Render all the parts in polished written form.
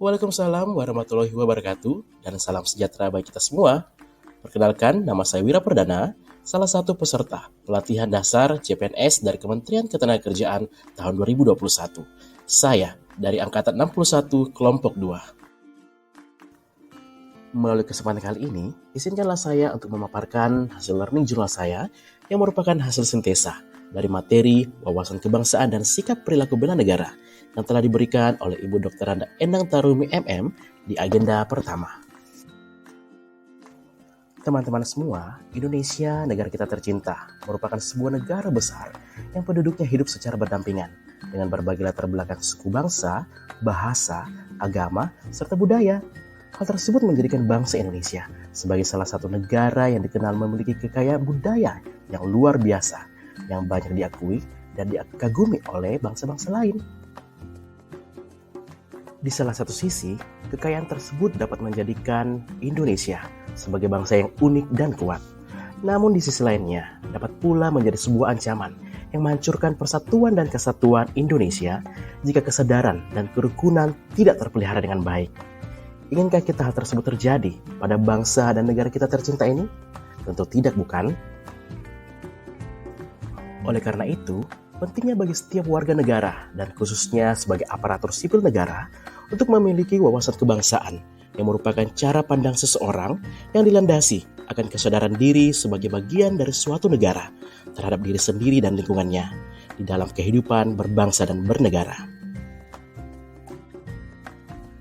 Waalaikumsalam warahmatullahi wabarakatuh dan salam sejahtera bagi kita semua. Perkenalkan, nama saya Wira Perdana, salah satu peserta pelatihan dasar CPNS dari Kementerian Ketenagakerjaan tahun 2021. Saya dari Angkatan 61 Kelompok 2. Melalui kesempatan kali ini, izinkanlah saya untuk memaparkan hasil learning jurnal saya yang merupakan hasil sintesa dari materi, wawasan kebangsaan, dan sikap perilaku bela negara yang telah diberikan oleh Ibu Dr. Randa Endang Tarumi MM di agenda pertama. Teman-teman semua, Indonesia, negara kita tercinta, merupakan sebuah negara besar yang penduduknya hidup secara berdampingan dengan berbagai latar belakang suku bangsa, bahasa, agama, serta budaya. Hal tersebut menjadikan bangsa Indonesia sebagai salah satu negara yang dikenal memiliki kekayaan budaya yang luar biasa, yang banyak diakui dan dikagumi oleh bangsa-bangsa lain. Di salah satu sisi, kekayaan tersebut dapat menjadikan Indonesia sebagai bangsa yang unik dan kuat. Namun di sisi lainnya, dapat pula menjadi sebuah ancaman yang menghancurkan persatuan dan kesatuan Indonesia jika kesadaran dan kerukunan tidak terpelihara dengan baik. Inginkah kita hal tersebut terjadi pada bangsa dan negara kita tercinta ini? Tentu tidak, bukan? Oleh karena itu, pentingnya bagi setiap warga negara dan khususnya sebagai aparatur sipil negara untuk memiliki wawasan kebangsaan yang merupakan cara pandang seseorang yang dilandasi akan kesadaran diri sebagai bagian dari suatu negara terhadap diri sendiri dan lingkungannya di dalam kehidupan berbangsa dan bernegara.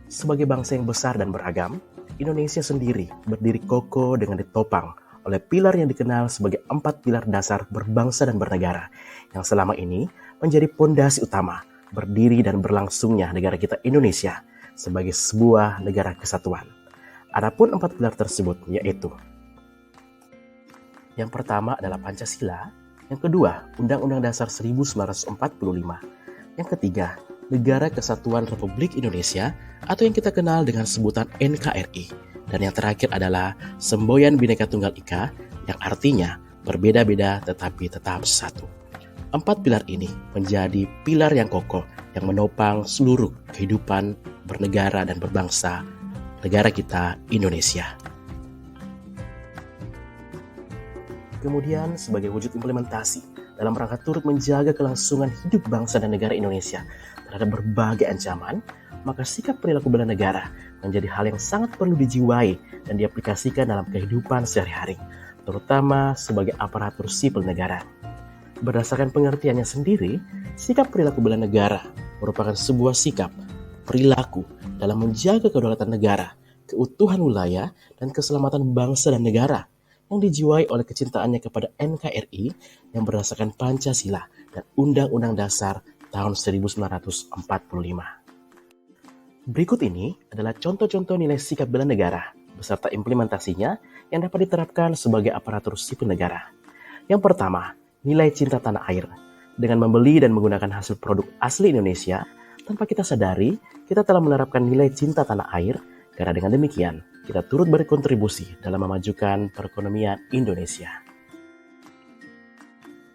Sebagai bangsa yang besar dan beragam, Indonesia sendiri berdiri kokoh dengan ditopang oleh pilar yang dikenal sebagai 4 pilar dasar berbangsa dan bernegara yang selama ini menjadi pondasi utama berdiri dan berlangsungnya negara kita Indonesia sebagai sebuah negara kesatuan. Adapun 4 pilar tersebut yaitu: yang pertama adalah Pancasila, yang kedua Undang-Undang Dasar 1945, yang ketiga Negara Kesatuan Republik Indonesia atau yang kita kenal dengan sebutan NKRI, dan yang terakhir adalah Semboyan Bhinneka Tunggal Ika yang artinya berbeda-beda tetapi tetap satu. 4 pilar ini menjadi pilar yang kokoh yang menopang seluruh kehidupan bernegara dan berbangsa negara kita Indonesia. Kemudian sebagai wujud implementasi dalam rangka turut menjaga kelangsungan hidup bangsa dan negara Indonesia terhadap berbagai ancaman, maka sikap perilaku bela negara menjadi hal yang sangat perlu dijiwai dan diaplikasikan dalam kehidupan sehari-hari, terutama sebagai aparatur sipil negara. Berdasarkan pengertiannya sendiri, sikap perilaku bela negara merupakan sebuah sikap perilaku dalam menjaga kedaulatan negara, keutuhan wilayah, dan keselamatan bangsa dan negara yang dijiwai oleh kecintaannya kepada NKRI yang berdasarkan Pancasila dan Undang-Undang Dasar tahun 1945. Berikut ini adalah contoh-contoh nilai sikap bela negara beserta implementasinya yang dapat diterapkan sebagai aparatur sipil negara. Yang pertama, nilai cinta tanah air. Dengan membeli dan menggunakan hasil produk asli Indonesia, tanpa kita sadari, kita telah menerapkan nilai cinta tanah air, karena dengan demikian, kita turut berkontribusi dalam memajukan perekonomian Indonesia.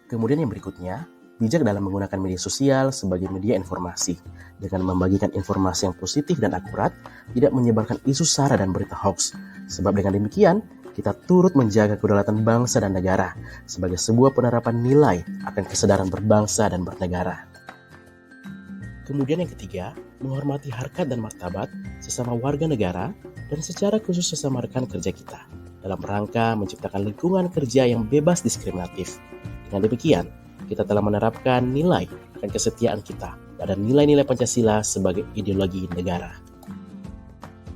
Kemudian yang berikutnya, bijak dalam menggunakan media sosial sebagai media informasi, dengan membagikan informasi yang positif dan akurat, tidak menyebarkan isu sara dan berita hoax. Sebab dengan demikian, kita turut menjaga kedaulatan bangsa dan negara sebagai sebuah penerapan nilai akan kesadaran berbangsa dan bernegara. Kemudian yang ketiga, menghormati harkat dan martabat sesama warga negara dan secara khusus sesama rekan kerja kita dalam rangka menciptakan lingkungan kerja yang bebas diskriminatif. Dengan demikian, kita telah menerapkan nilai akan kesetiaan kita pada nilai-nilai Pancasila sebagai ideologi negara.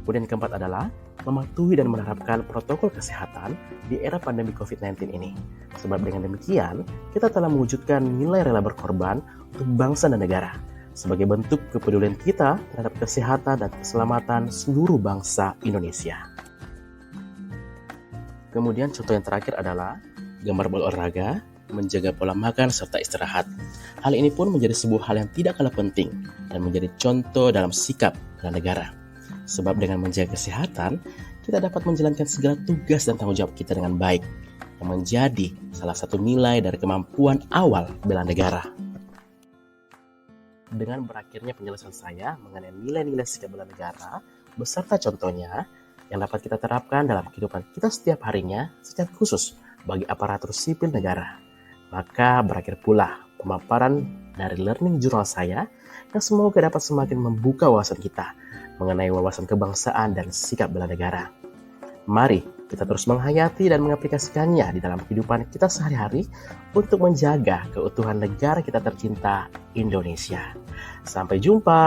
Kemudian yang keempat adalah mematuhi dan menerapkan protokol kesehatan di era pandemi COVID-19 ini. Sebab dengan demikian, kita telah mewujudkan nilai rela berkorban untuk bangsa dan negara sebagai bentuk kepedulian kita terhadap kesehatan dan keselamatan seluruh bangsa Indonesia. Kemudian contoh yang terakhir adalah gemar berolahraga, menjaga pola makan serta istirahat. Hal ini pun menjadi sebuah hal yang tidak kalah penting dan menjadi contoh dalam sikap bela negara. Sebab dengan menjaga kesehatan, kita dapat menjalankan segala tugas dan tanggung jawab kita dengan baik, yang menjadi salah satu nilai dari kemampuan awal bela negara. dengan berakhirnya penjelasan saya mengenai nilai-nilai sikap bela negara, beserta contohnya yang dapat kita terapkan dalam kehidupan kita setiap harinya, secara khusus bagi aparatur sipil negara. Maka berakhir pula pemaparan dari learning journal saya yang semoga dapat semakin membuka wawasan kita mengenai wawasan kebangsaan dan sikap bela negara. Mari kita terus menghayati dan mengaplikasikannya di dalam kehidupan kita sehari-hari untuk menjaga keutuhan negara kita tercinta, Indonesia. Sampai jumpa.